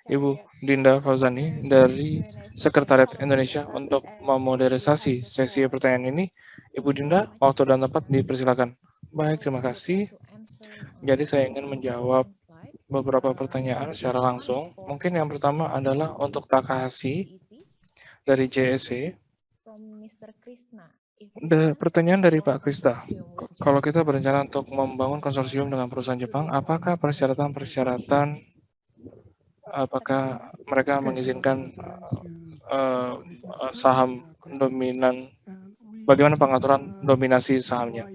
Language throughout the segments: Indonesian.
Ibu Dinda Fauzani dari Sekretariat Indonesia untuk memodernisasi sesi pertanyaan ini. Ibu Dinda, waktu dan tempat dipersilakan. Baik, terima kasih. Jadi saya ingin menjawab beberapa pertanyaan secara langsung. Mungkin yang pertama adalah untuk Takahashi dari JSC. Pertanyaan dari Pak Krista. Kalau kita berencana untuk membangun konsorsium dengan perusahaan Jepang, apakah persyaratan-persyaratan, apakah mereka mengizinkan saham dominan, bagaimana pengaturan dominasi sahamnya?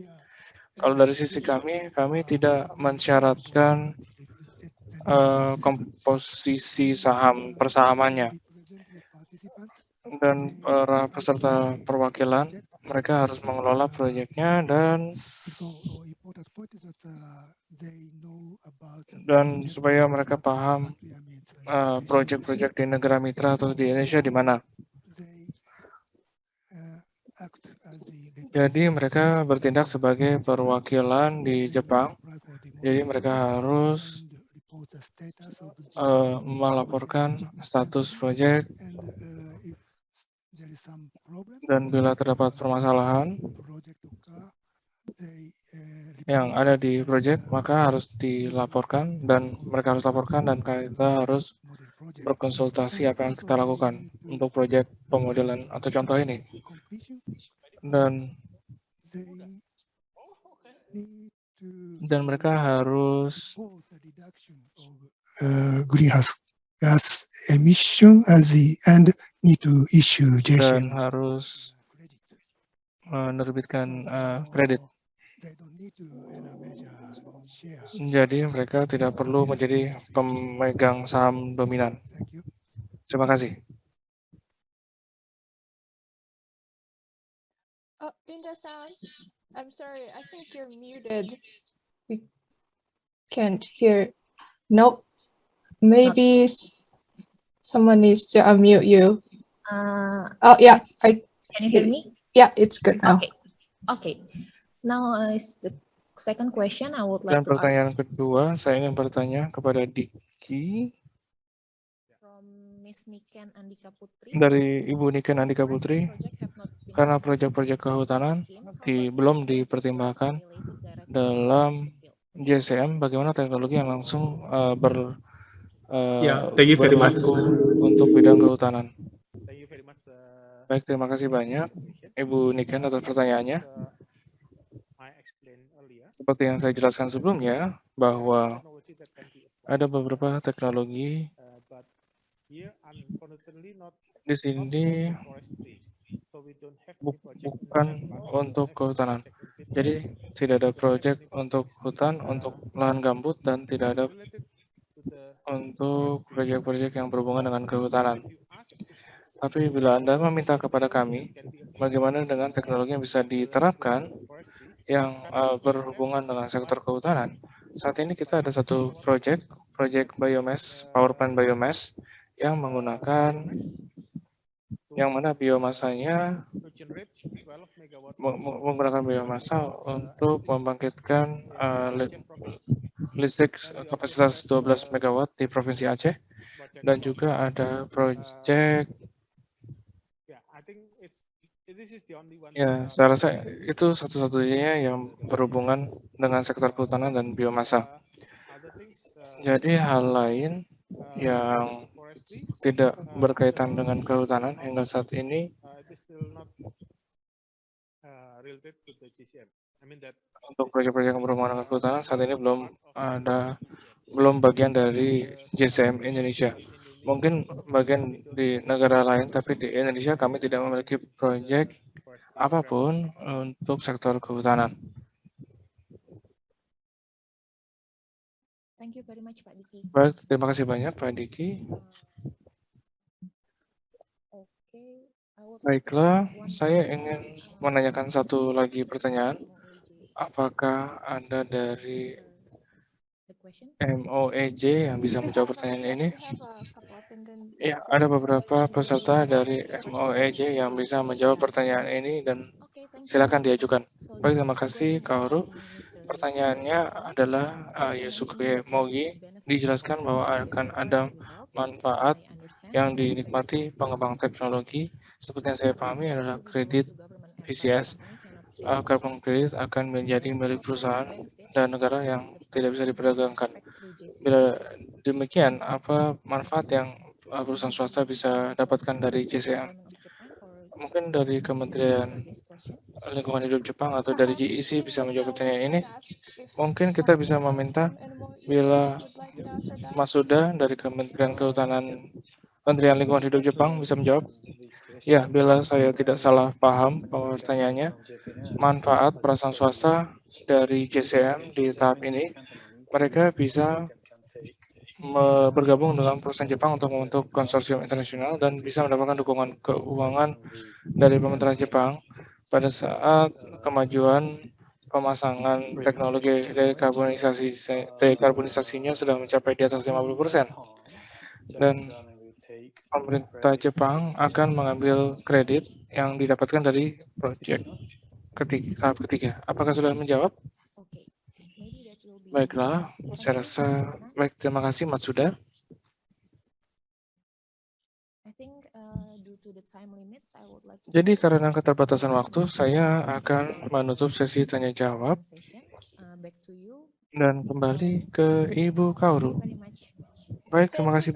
Kalau dari sisi kami tidak mensyaratkan komposisi saham persahamannya, dan para peserta perwakilan mereka harus mengelola proyeknya dan supaya mereka paham proyek-proyek di negara mitra atau di Indonesia di mana. Jadi mereka bertindak sebagai perwakilan di Jepang. Jadi mereka harus melaporkan status proyek, dan bila terdapat permasalahan yang ada di proyek, maka harus dilaporkan dan mereka harus laporkan, dan kita harus berkonsultasi apa yang kita lakukan untuk proyek pemodelan atau contoh ini. Dan mereka harus greenhouse gas emission and need to issue dan JSM. harus menerbitkan kredit. Jadi mereka tidak perlu menjadi pemegang saham dominan. Terima kasih. Oh, Dinda-san, I'm sorry, I think you're muted. We can't hear. Nope. Maybe someone needs to unmute you. Oh, yeah. Can you hear me? Yeah, it's good now. Okay. Now is the second question I would Dan like to ask. pertanyaan kedua, saya ingin bertanya kepada Diki dari Ibu Niken Andika Putri, karena proyek-proyek kehutanan belum dipertimbangkan dalam JSM, bagaimana teknologi yang langsung Thank you very much. berlaku untuk bidang kehutanan? Baik, terima kasih banyak Ibu Niken atas pertanyaannya. Seperti yang saya jelaskan sebelumnya, bahwa ada beberapa teknologi di sini bukan untuk kehutanan. Jadi tidak ada proyek untuk hutan, untuk lahan gambut, dan tidak ada untuk proyek-proyek yang berhubungan dengan kehutanan. Tapi bila Anda meminta kepada kami, bagaimana dengan teknologi yang bisa diterapkan yang berhubungan dengan sektor kehutanan, saat ini kita ada satu proyek biomass, power plant biomass, yang mana biomasanya menggunakan biomasa untuk membangkitkan listrik kapasitas 12 MW di Provinsi Aceh, dan juga ada proyek, ya saya rasa itu satu-satunya yang berhubungan dengan sektor kehutanan dan biomasa. Jadi hal lain yang tidak berkaitan dengan kehutanan hingga saat ini untuk proyek-proyek yang berhubungan dengan kehutanan saat ini belum bagian dari JSM Indonesia. Mungkin bagian di negara lain, tapi di Indonesia kami tidak memiliki proyek apapun untuk sektor kehutanan. Thank you very much, Pak Diki. Baik, terima kasih banyak Pak Diki. Baiklah, saya ingin menanyakan satu lagi pertanyaan. Apakah Anda dari MOEJ yang bisa menjawab pertanyaan ini? Ya, ada beberapa peserta dari MOEJ yang bisa menjawab pertanyaan ini, dan silakan diajukan. Baik, terima kasih Kaoru. Pertanyaannya adalah Yusuke Mogi, dijelaskan bahwa akan ada manfaat yang dinikmati pengembang teknologi seperti yang saya pahami adalah kredit VCS. Carbon credit akan menjadi milik perusahaan dan negara yang tidak bisa diperdagangkan. Bila demikian, apa manfaat yang perusahaan swasta bisa dapatkan dari JCM? Mungkin dari Kementerian Lingkungan Hidup Jepang atau dari GEC bisa menjawab pertanyaan ini. Mungkin kita bisa meminta bila Masuda dari Kementerian Lingkungan Hidup Jepang bisa menjawab. Ya, bila saya tidak salah paham pertanyaannya, manfaat perusahaan swasta dari JCM di tahap ini, mereka bisa bergabung dengan perusahaan Jepang untuk membentuk konsorsium internasional dan bisa mendapatkan dukungan keuangan dari pemerintah Jepang pada saat kemajuan pemasangan teknologi dekarbonisasinya sudah mencapai di atas 50%. Dan pemerintah Jepang akan mengambil kredit yang didapatkan dari proyek tahap ketiga. Apakah sudah menjawab? Baiklah, saya rasa baik. Terima kasih, Matsuda. Jadi karena keterbatasan waktu, saya akan menutup sesi tanya jawab dan kembali ke Ibu Kaoru. Baik, terima kasih banyak.